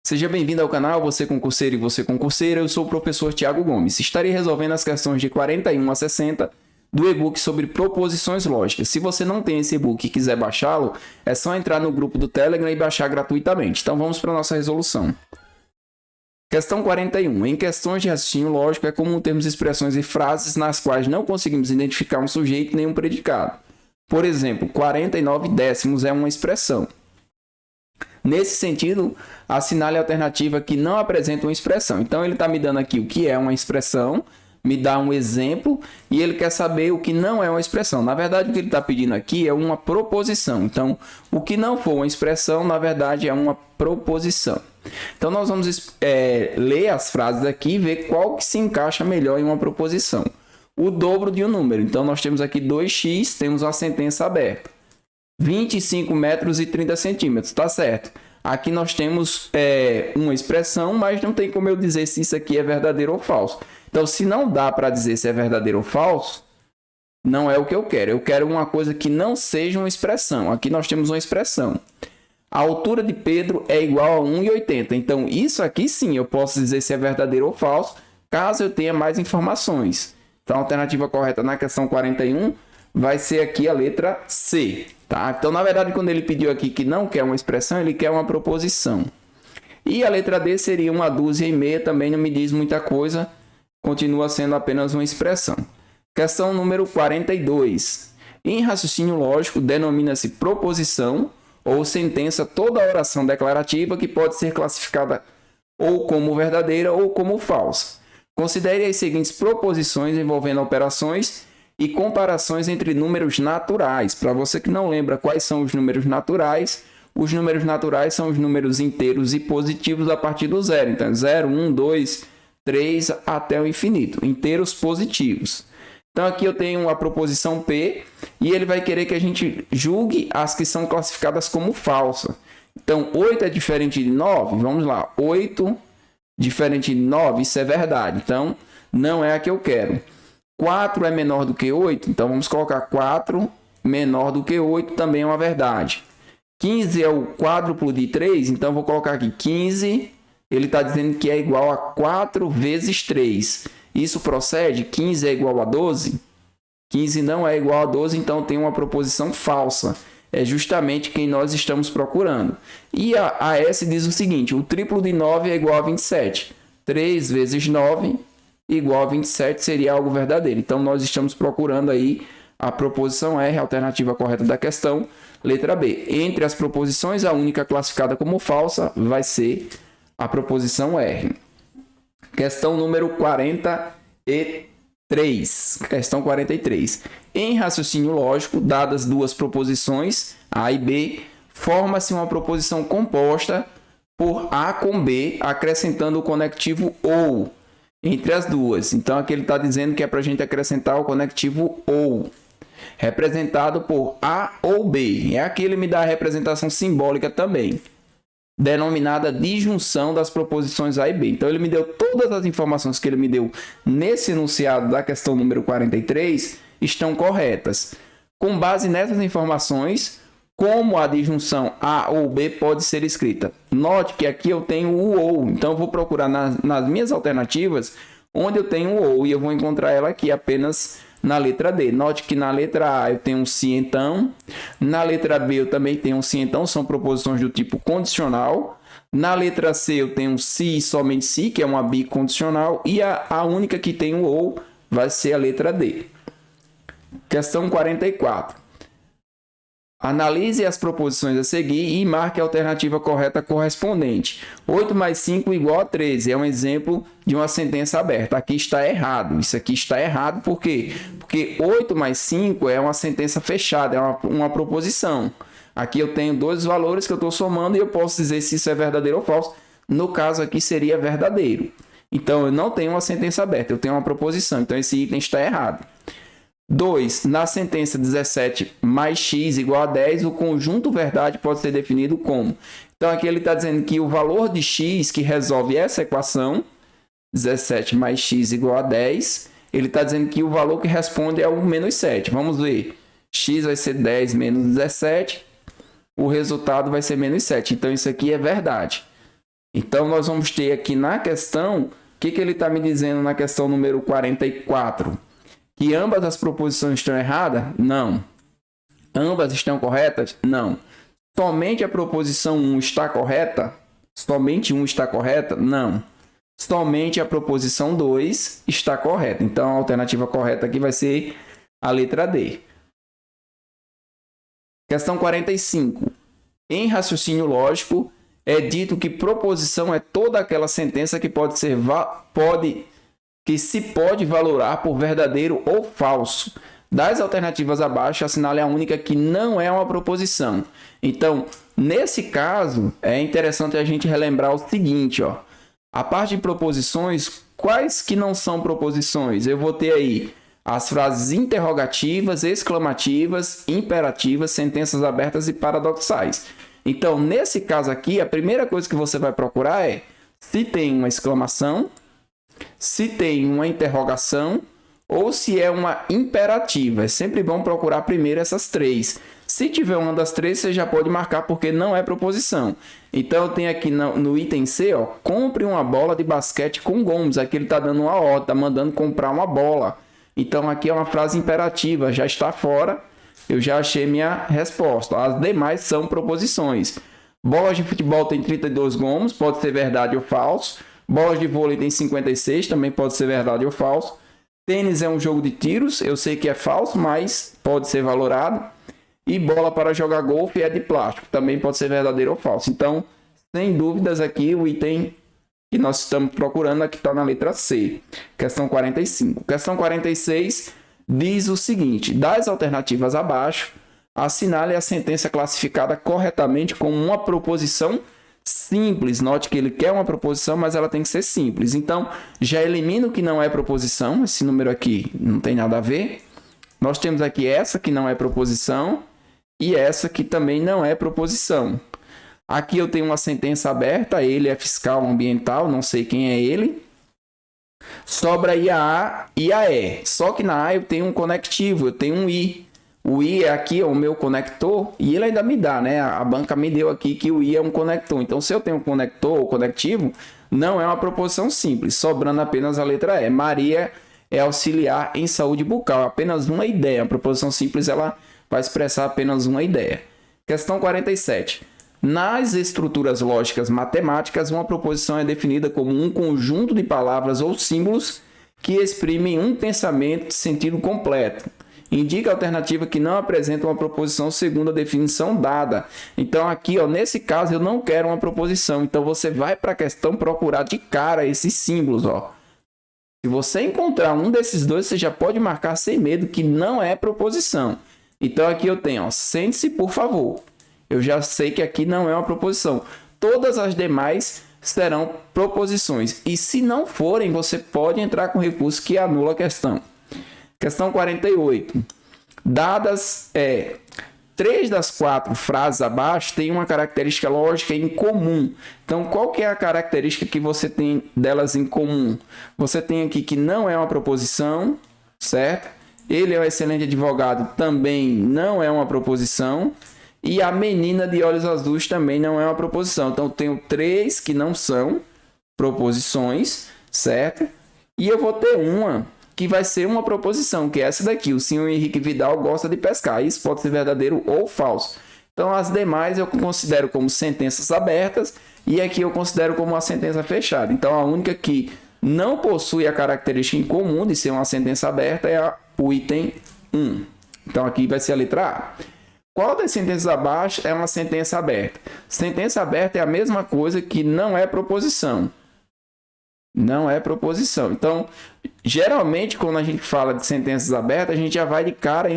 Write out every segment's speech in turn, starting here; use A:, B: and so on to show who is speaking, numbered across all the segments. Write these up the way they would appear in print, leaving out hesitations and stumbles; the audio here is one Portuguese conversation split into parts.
A: Seja bem-vindo ao canal, você concurseiro e você concurseira, eu sou o professor Tiago Gomes. Estarei resolvendo as questões de 41 a 60 do e-book sobre proposições lógicas. Se você não tem esse e-book e quiser baixá-lo, é só entrar no grupo do Telegram e baixar gratuitamente. Então vamos para a nossa resolução. Questão 41. Em questões de raciocínio lógico, é comum termos expressões e frases nas quais não conseguimos identificar um sujeito nem um predicado. Por exemplo, 49 décimos é uma expressão. Nesse sentido, assinale a alternativa que não apresenta uma expressão. Então, ele está me dando aqui o que é uma expressão, me dá um exemplo e ele quer saber o que não é uma expressão. Na verdade, o que ele está pedindo aqui é uma proposição. Então, o que não for uma expressão, na verdade, é uma proposição. Então, nós vamos ler as frases aqui e ver qual que se encaixa melhor em uma proposição. O dobro de um número. Então, nós temos aqui 2x, temos uma sentença aberta. 25 metros e 30 centímetros, tá certo. Aqui nós temos uma expressão, mas não tem como eu dizer se isso aqui é verdadeiro ou falso. Então, se não dá para dizer se é verdadeiro ou falso, não é o que eu quero. Eu quero uma coisa que não seja uma expressão. Aqui nós temos uma expressão. A altura de Pedro é igual a 1,80. Então, isso aqui sim, eu posso dizer se é verdadeiro ou falso, caso eu tenha mais informações. Então, a alternativa correta na questão 41 vai ser aqui a letra C. Tá? Então, na verdade, quando ele pediu aqui que não quer uma expressão, ele quer uma proposição. E a letra D seria uma dúzia e meia, também não me diz muita coisa, continua sendo apenas uma expressão. Questão número 42. Em raciocínio lógico, denomina-se proposição ou sentença toda oração declarativa que pode ser classificada ou como verdadeira ou como falsa. Considere as seguintes proposições envolvendo operações e comparações entre números naturais. Para você que não lembra quais são os números naturais são os números inteiros e positivos a partir do zero. Então, 0, 1, 2, 3 até o infinito. Inteiros positivos. Então, aqui eu tenho a proposição P e ele vai querer que a gente julgue as que são classificadas como falsa. Então, 8 é diferente de 9? Vamos lá. 8 diferente de 9, isso é verdade. Então, não é a que eu quero. 4 é menor do que 8, então vamos colocar 4 menor do que 8, também é uma verdade. 15 é o quádruplo de 3, então vou colocar aqui 15, ele está dizendo que é igual a 4 vezes 3. Isso procede? 15 é igual a 12? 15 não é igual a 12, então tem uma proposição falsa. É justamente quem nós estamos procurando. E a S diz o seguinte, o triplo de 9 é igual a 27. 3 vezes 9 igual a 27 seria algo verdadeiro. Então, nós estamos procurando aí a proposição R, a alternativa correta da questão, letra B. Entre as proposições, a única classificada como falsa vai ser a proposição R. Questão número 43. Questão 43. Em raciocínio lógico, dadas duas proposições, A e B, forma-se uma proposição composta por A com B, acrescentando o conectivo OU entre as duas. Então, aqui ele está dizendo que é para a gente acrescentar o conectivo OU, representado por A ou B. É aqui ele me dá a representação simbólica também, denominada disjunção das proposições A e B. Então, ele me deu todas as informações que ele me deu nesse enunciado da questão número 43, estão corretas. Com base nessas informações, como a disjunção A ou B pode ser escrita? Note que aqui eu tenho o OU, então eu vou procurar nas minhas alternativas onde eu tenho o OU e eu vou encontrar ela aqui apenas na letra D. Note que na letra A eu tenho um se então, na letra B eu também tenho um se então, são proposições do tipo condicional. Na letra C eu tenho um se e somente se, que é uma bicondicional, e a única que tem o OU vai ser a letra D. Questão 44. Analise as proposições a seguir e marque a alternativa correta correspondente. 8 mais 5 igual a 13. É um exemplo de uma sentença aberta. Aqui está errado. Isso aqui está errado por quê? Porque 8 mais 5 é uma sentença fechada, é uma proposição. Aqui eu tenho dois valores que eu estou somando e eu posso dizer se isso é verdadeiro ou falso. No caso aqui seria verdadeiro. Então eu não tenho uma sentença aberta, eu tenho uma proposição. Então esse item está errado. 2. Na sentença 17 mais x igual a 10, o conjunto verdade pode ser definido como? Então, aqui ele está dizendo que o valor de x que resolve essa equação, 17 mais x igual a 10, ele está dizendo que o valor que responde é o menos 7. Vamos ver. X vai ser 10 menos 17, o resultado vai ser menos 7. Então, isso aqui é verdade. Então, nós vamos ter aqui na questão, o que ele está me dizendo na questão número 44? Que ambas as proposições estão erradas? Não. Ambas estão corretas? Não. Somente a proposição 1 está correta? Somente 1 está correta? Não. Somente a proposição 2 está correta. Então, a alternativa correta aqui vai ser a letra D. Questão 45. Em raciocínio lógico, é dito que proposição é toda aquela sentença que se pode valorar por verdadeiro ou falso. Das alternativas abaixo, assinale a única que não é uma proposição. Então, nesse caso, é interessante a gente relembrar o seguinte, ó. A parte de proposições, quais que não são proposições? Eu vou ter aí as frases interrogativas, exclamativas, imperativas, sentenças abertas e paradoxais. Então, nesse caso aqui, a primeira coisa que você vai procurar é se tem uma exclamação, se tem uma interrogação ou se é uma imperativa. É sempre bom procurar primeiro essas três. Se tiver uma das três, você já pode marcar porque não é proposição. Então, eu tenho aqui no item C, ó, compre uma bola de basquete com gomos. Aqui ele está dando uma ordem, está mandando comprar uma bola. Então, aqui é uma frase imperativa, já está fora. Eu já achei minha resposta. As demais são proposições. Bolas de futebol tem 32 gomos, pode ser verdade ou falso. Bolas de vôlei tem 56, também pode ser verdade ou falso. Tênis é um jogo de tiros, eu sei que é falso, mas pode ser valorado. E bola para jogar golfe é de plástico, também pode ser verdadeiro ou falso. Então, sem dúvidas aqui, o item que nós estamos procurando aqui está na letra C. Questão 45. Questão 46 diz o seguinte: das alternativas abaixo, assinale a sentença classificada corretamente como uma proposição simples. Note que ele quer uma proposição, mas ela tem que ser simples. Então, já elimino o que não é proposição. Esse número aqui não tem nada a ver. Nós temos aqui essa que não é proposição e essa que também não é proposição. Aqui eu tenho uma sentença aberta, ele é fiscal ambiental, não sei quem é ele. Sobra aí a A e a E. Só que na A eu tenho um conectivo, eu tenho um I. O I é aqui, o meu conector, e ele ainda me dá, né? A banca me deu aqui que o I é um conector. Então, se eu tenho um conector ou conectivo, não é uma proposição simples, sobrando apenas a letra E. Maria é auxiliar em saúde bucal, apenas uma ideia. A proposição simples ela vai expressar apenas uma ideia. Questão 47. Nas estruturas lógicas matemáticas, uma proposição é definida como um conjunto de palavras ou símbolos que exprimem um pensamento de sentido completo. Indica a alternativa que não apresenta uma proposição segundo a definição dada. Então, aqui, ó, nesse caso, eu não quero uma proposição. Então, você vai para a questão procurar de cara esses símbolos. Ó. Se você encontrar um desses dois, você já pode marcar sem medo que não é proposição. Então, aqui eu tenho, ó, sente-se, por favor. Eu já sei que aqui não é uma proposição. Todas as demais serão proposições. E se não forem, você pode entrar com recurso que anula a questão. Questão 48. Dadas 3 das 4 frases abaixo têm uma característica lógica em comum. Então, qual que é a característica que você tem delas em comum? Você tem aqui que não é uma proposição, certo? Ele é um excelente advogado, também não é uma proposição. E a menina de olhos azuis também não é uma proposição. Então, eu tenho 3 que não são proposições, certo? E eu vou ter uma que vai ser uma proposição, que é essa daqui. O senhor Henrique Vidal gosta de pescar. Isso pode ser verdadeiro ou falso. Então, as demais eu considero como sentenças abertas e aqui eu considero como uma sentença fechada. Então, a única que não possui a característica em comum de ser uma sentença aberta é o item 1. Então, aqui vai ser a letra A. Qual das sentenças abaixo é uma sentença aberta? Sentença aberta é a mesma coisa que não é proposição. Não é proposição. Então, geralmente, quando a gente fala de sentenças abertas, a gente já vai de cara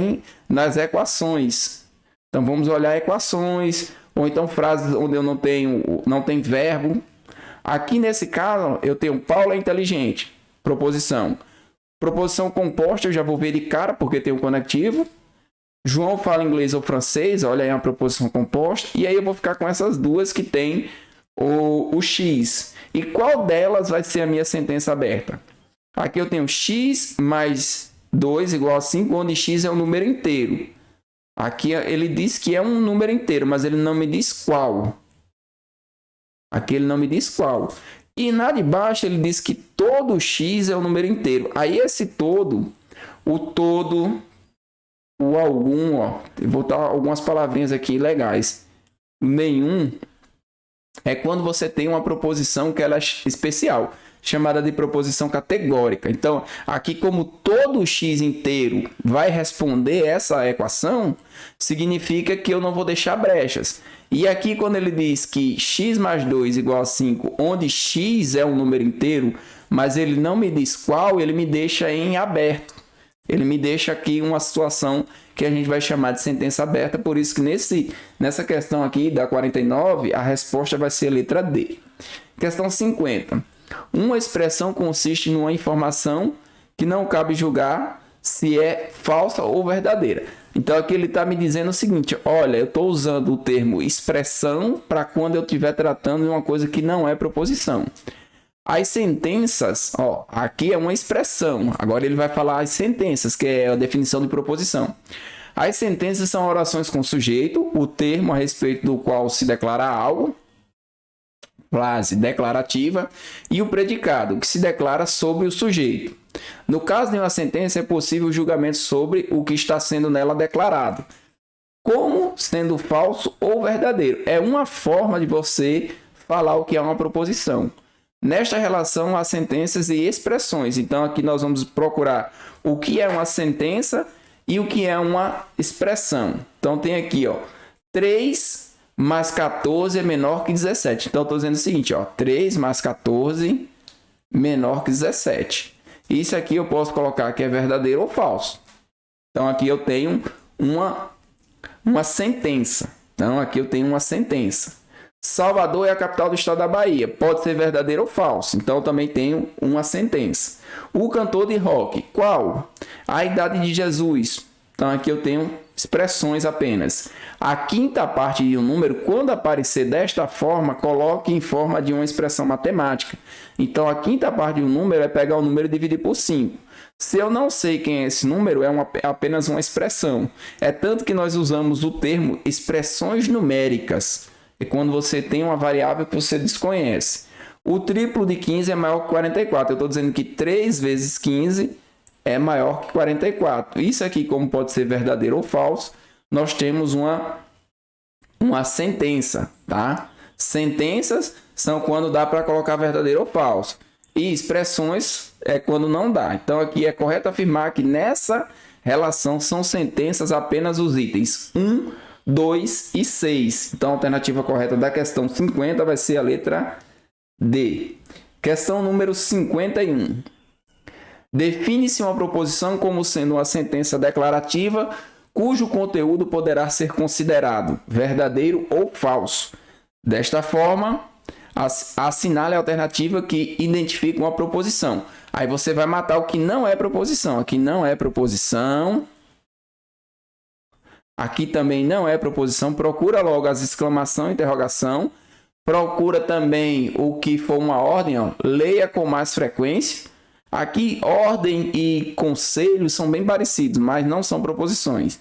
A: nas equações. Então, vamos olhar equações, ou então frases onde eu não tem verbo. Aqui, nesse caso, eu tenho Paulo é inteligente. Proposição. Proposição composta, eu já vou ver de cara, porque tem um conectivo. João fala inglês ou francês, olha aí uma proposição composta. E aí eu vou ficar com essas duas que tem o X. E qual delas vai ser a minha sentença aberta? Aqui eu tenho x mais 2 igual a 5, onde x é um número inteiro. Aqui ele diz que é um número inteiro, mas ele não me diz qual. Aqui ele não me diz qual. E na de baixo ele diz que todo x é um número inteiro. Aí esse todo, o todo, o algum, ó, eu vou botar algumas palavrinhas aqui legais. Nenhum é quando você tem uma proposição que ela é especial, chamada de proposição categórica. Então, aqui como todo x inteiro vai responder essa equação, significa que eu não vou deixar brechas. E aqui quando ele diz que x mais 2 igual a 5, onde x é um número inteiro, mas ele não me diz qual, ele me deixa em aberto. Ele me deixa aqui uma situação que a gente vai chamar de sentença aberta, por isso que nessa questão aqui da 49, a resposta vai ser a letra D. Questão 50. Uma expressão consiste numa informação que não cabe julgar se é falsa ou verdadeira. Então aqui ele está me dizendo o seguinte, olha, eu estou usando o termo expressão para quando eu estiver tratando de uma coisa que não é proposição. As sentenças, ó, aqui é uma expressão, agora ele vai falar as sentenças, que é a definição de proposição. As sentenças são orações com sujeito, o termo a respeito do qual se declara algo, frase declarativa, e o predicado, que se declara sobre o sujeito. No caso de uma sentença, é possível o julgamento sobre o que está sendo nela declarado, como sendo falso ou verdadeiro. É uma forma de você falar o que é uma proposição. Nesta relação, há sentenças e expressões. Então, aqui nós vamos procurar o que é uma sentença e o que é uma expressão. Então, tem aqui, ó, 3 mais 14 é menor que 17. Então, eu estou dizendo o seguinte, ó, 3 mais 14 menor que 17. Isso aqui eu posso colocar que é verdadeiro ou falso. Então, aqui eu tenho uma sentença. Então, aqui eu tenho uma sentença. Salvador é a capital do estado da Bahia. Pode ser verdadeiro ou falso. Então, eu também tenho uma sentença. O cantor de rock. Qual? A idade de Jesus. Então, aqui eu tenho expressões apenas. A quinta parte de um número, quando aparecer desta forma, coloque em forma de uma expressão matemática. Então, a quinta parte de um número é pegar o número e dividir por 5. Se eu não sei quem é esse número, é apenas uma expressão. É tanto que nós usamos o termo expressões numéricas. É quando você tem uma variável que você desconhece. O triplo de 15 é maior que 44. Eu estou dizendo que 3 vezes 15 é maior que 44. Isso aqui, como pode ser verdadeiro ou falso, nós temos uma sentença, tá? Sentenças são quando dá para colocar verdadeiro ou falso. E expressões é quando não dá. Então, aqui é correto afirmar que nessa relação são sentenças apenas os itens 1, 2 e 6. Então, a alternativa correta da questão 50 vai ser a letra D. Questão número 51. Define-se uma proposição como sendo uma sentença declarativa cujo conteúdo poderá ser considerado verdadeiro ou falso. Desta forma, assinale a alternativa que identifica uma proposição. Aí você vai matar o que não é proposição. Aqui não é proposição. Aqui também não é proposição. Procura logo as exclamação e interrogação. Procura também o que for uma ordem. Ó. Leia com mais frequência. Aqui, ordem e conselho são bem parecidos, mas não são proposições.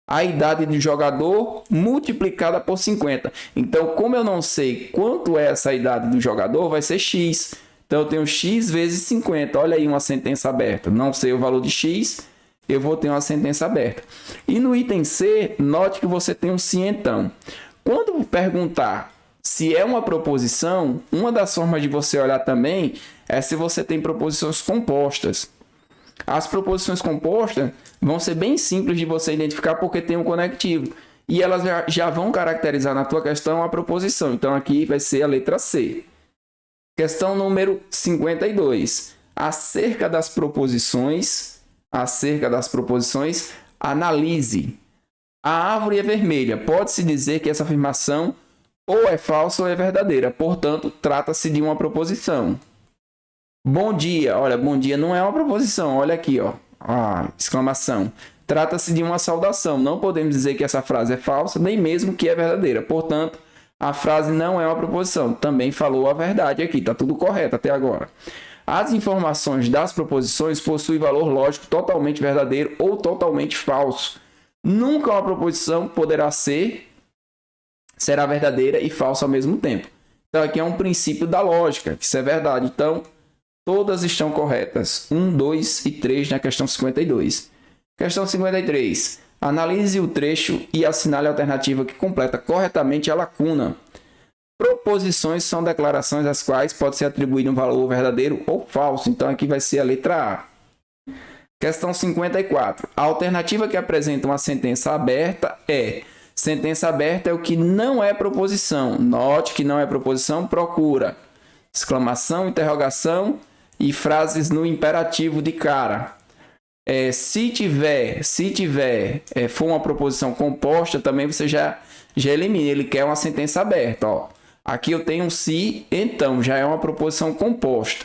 A: A idade do jogador multiplicada por 50. Então, como eu não sei quanto é essa idade do jogador, vai ser x. Então, eu tenho x vezes 50. Olha aí uma sentença aberta. Não sei o valor de x, eu vou ter uma sentença aberta. E no item C, note que você tem um se então. Quando perguntar se é uma proposição, uma das formas de você olhar também é se você tem proposições compostas. As proposições compostas vão ser bem simples de você identificar porque tem um conectivo. E elas já vão caracterizar na tua questão a proposição. Então, aqui vai ser a letra C. Questão número 52. Acerca das proposições, analise. A árvore é vermelha. Pode-se dizer que essa afirmação ou é falsa ou é verdadeira. Portanto, trata-se de uma proposição. Bom dia. Olha, bom dia não é uma proposição. Olha aqui, ó. Exclamação. Trata-se de uma saudação. Não podemos dizer que essa frase é falsa, nem mesmo que é verdadeira. Portanto, a frase não é uma proposição. Também falou a verdade aqui. Está tudo correto até agora. As informações das proposições possuem valor lógico totalmente verdadeiro ou totalmente falso. Nunca uma proposição será verdadeira e falsa ao mesmo tempo. Então, aqui é um princípio da lógica, que isso é verdade. Então, todas estão corretas. 1, 2 e 3 na questão 52. Questão 53. Analise o trecho e assinale a alternativa que completa corretamente a lacuna. Proposições são declarações às quais pode ser atribuído um valor verdadeiro ou falso. Então, aqui vai ser a letra A. Questão 54. A alternativa que apresenta uma sentença aberta é... Sentença aberta é o que não é proposição. Note que não é proposição, procura. Exclamação, interrogação e frases no imperativo de cara. Se tiver for uma proposição composta, também você já elimina. Ele quer uma sentença aberta. Ó. Aqui eu tenho um se, então já é uma proposição composta.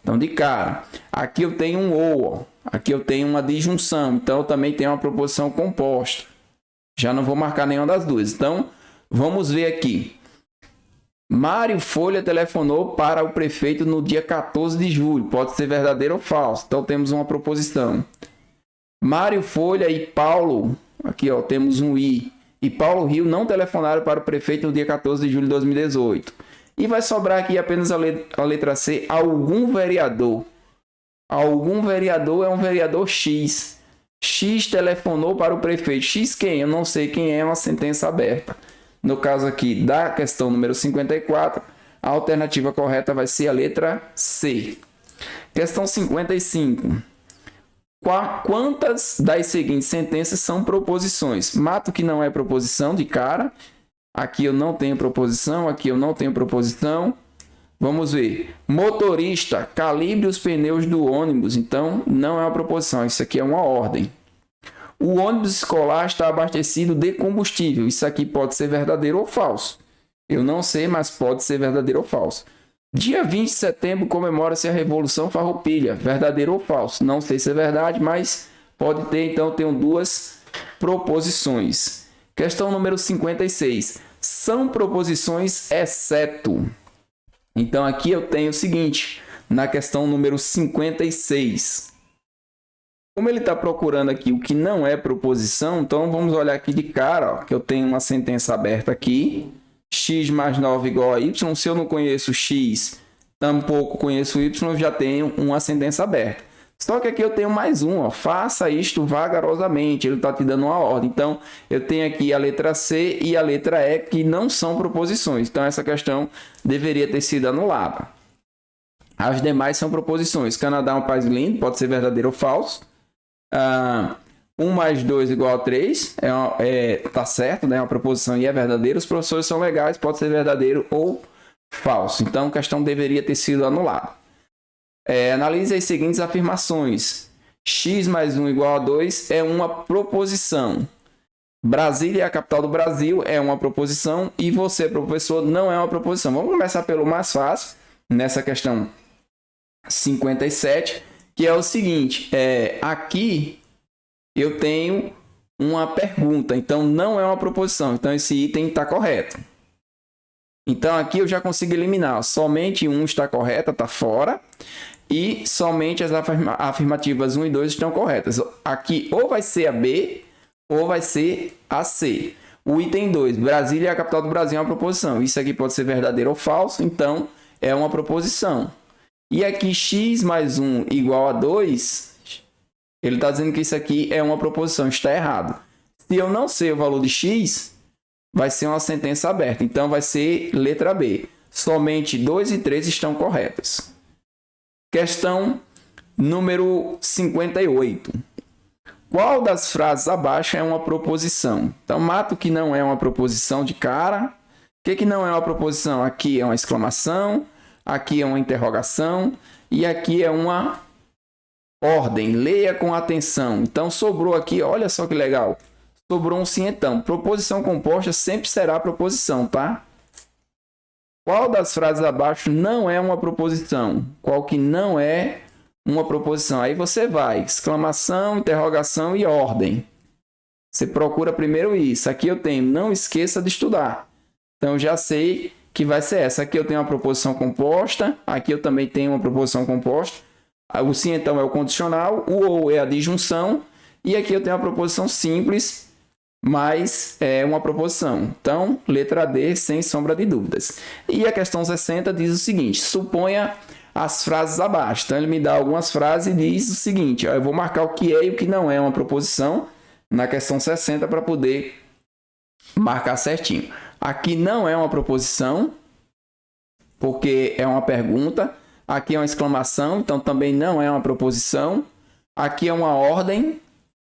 A: Então, de cara. Aqui eu tenho um ou. Ó. Aqui eu tenho uma disjunção. Então, eu também tenho uma proposição composta. Já não vou marcar nenhuma das duas. Então, vamos ver aqui. Mário Folha telefonou para o prefeito no dia 14 de julho. Pode ser verdadeiro ou falso. Então, temos uma proposição. Mário Folha e Paulo... Aqui, ó, temos um i. E Paulo Rio não telefonaram para o prefeito no dia 14 de julho de 2018. E vai sobrar aqui apenas a letra C. Algum vereador. Algum vereador é um vereador X. X telefonou para o prefeito. X quem? Eu não sei quem é, uma sentença aberta. No caso aqui da questão número 54, a alternativa correta vai ser a letra C. Questão 55. Quantas das seguintes sentenças são proposições? Mato que não é proposição de cara. Aqui eu não tenho proposição, aqui eu não tenho proposição. Vamos ver. Motorista, calibre os pneus do ônibus. Então, não é uma proposição. Isso aqui é uma ordem. O ônibus escolar está abastecido de combustível. Isso aqui pode ser verdadeiro ou falso. Eu não sei, mas pode ser verdadeiro ou falso. Dia 20 de setembro comemora-se a Revolução Farroupilha. Verdadeiro ou falso? Não sei se é verdade, mas pode ter. Então, tenho duas proposições. Questão número 56. São proposições exceto... Então, aqui eu tenho o seguinte, na questão número 56. Como ele está procurando aqui o que não é proposição, então vamos olhar aqui de cara, ó, que eu tenho uma sentença aberta aqui. X mais 9 igual a Y. Se eu não conheço X, tampouco conheço Y, já tenho uma sentença aberta. Só que aqui eu tenho mais um, ó, faça isto vagarosamente, ele está te dando uma ordem. Então, eu tenho aqui a letra C e a letra E, que não são proposições. Então, essa questão deveria ter sido anulada. As demais são proposições. Canadá é um país lindo, pode ser verdadeiro ou falso. 1 mais 2 igual a 3, tá certo, né? É uma proposição e é verdadeiro. Os professores são legais, pode ser verdadeiro ou falso. Então, a questão deveria ter sido anulada. Analise as seguintes afirmações. X mais 1 igual a 2 é uma proposição. Brasília é a capital do Brasil, é uma proposição. E você, professor, não é uma proposição. Vamos começar pelo mais fácil, nessa questão 57, que é o seguinte. Aqui eu tenho uma pergunta, então não é uma proposição. Então esse item está correto. Então aqui eu já consigo eliminar. Somente 1 está correta, está fora. E somente as afirmativas 1 e 2 estão corretas. Aqui ou vai ser a B ou vai ser a C. O item 2, Brasília é a capital do Brasil, é uma proposição. Isso aqui pode ser verdadeiro ou falso, então é uma proposição. E aqui x mais 1 igual a 2, ele está dizendo que isso aqui é uma proposição, está errado. Se eu não sei o valor de x, vai ser uma sentença aberta. Então vai ser letra B. Somente 2 e 3 estão corretas. Questão número 58. Qual das frases abaixo é uma proposição? Então, mato que não é uma proposição de cara. O que não é uma proposição? Aqui é uma exclamação, aqui é uma interrogação e aqui é uma ordem. Leia com atenção. Então, sobrou aqui, olha só que legal. Sobrou um sim então. Proposição composta sempre será proposição, tá? Qual das frases abaixo não é uma proposição? Qual que não é uma proposição? Aí você vai, exclamação, interrogação e ordem. Você procura primeiro isso. Aqui eu tenho, não esqueça de estudar. Então, já sei que vai ser essa. Aqui eu tenho uma proposição composta. Aqui eu também tenho uma proposição composta. O sim, então, é o condicional. O ou é a disjunção. E aqui eu tenho uma proposição simples. mas é uma proposição. Então, letra D, sem sombra de dúvidas. E a questão 60 diz o seguinte: suponha as frases abaixo. Então, ele me dá algumas frases e diz o seguinte: ó, eu vou marcar o que é e o que não é uma proposição na questão 60 para poder marcar certinho. Aqui não é uma proposição, porque é uma pergunta. Aqui é uma exclamação, então também não é uma proposição. Aqui é uma ordem.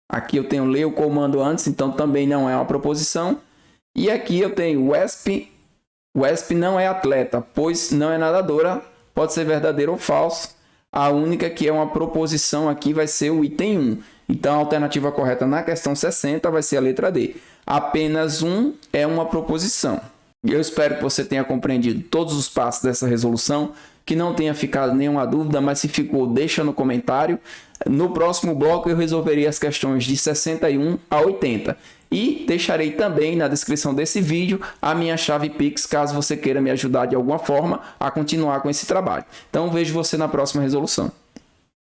A: Aqui eu tenho ler o comando antes, então também não é uma proposição. E aqui eu tenho o ESP não é atleta, pois não é nadadora. Pode ser verdadeiro ou falso. A única que é uma proposição aqui vai ser o item 1. Então a alternativa correta na questão 60 vai ser a letra D. Apenas um é uma proposição. Eu espero que você tenha compreendido todos os passos dessa resolução, que não tenha ficado nenhuma dúvida, mas se ficou, deixa no comentário. No próximo bloco eu resolverei as questões de 61 a 80. E deixarei também na descrição desse vídeo a minha chave Pix, caso você queira me ajudar de alguma forma a continuar com esse trabalho. Então vejo você na próxima resolução.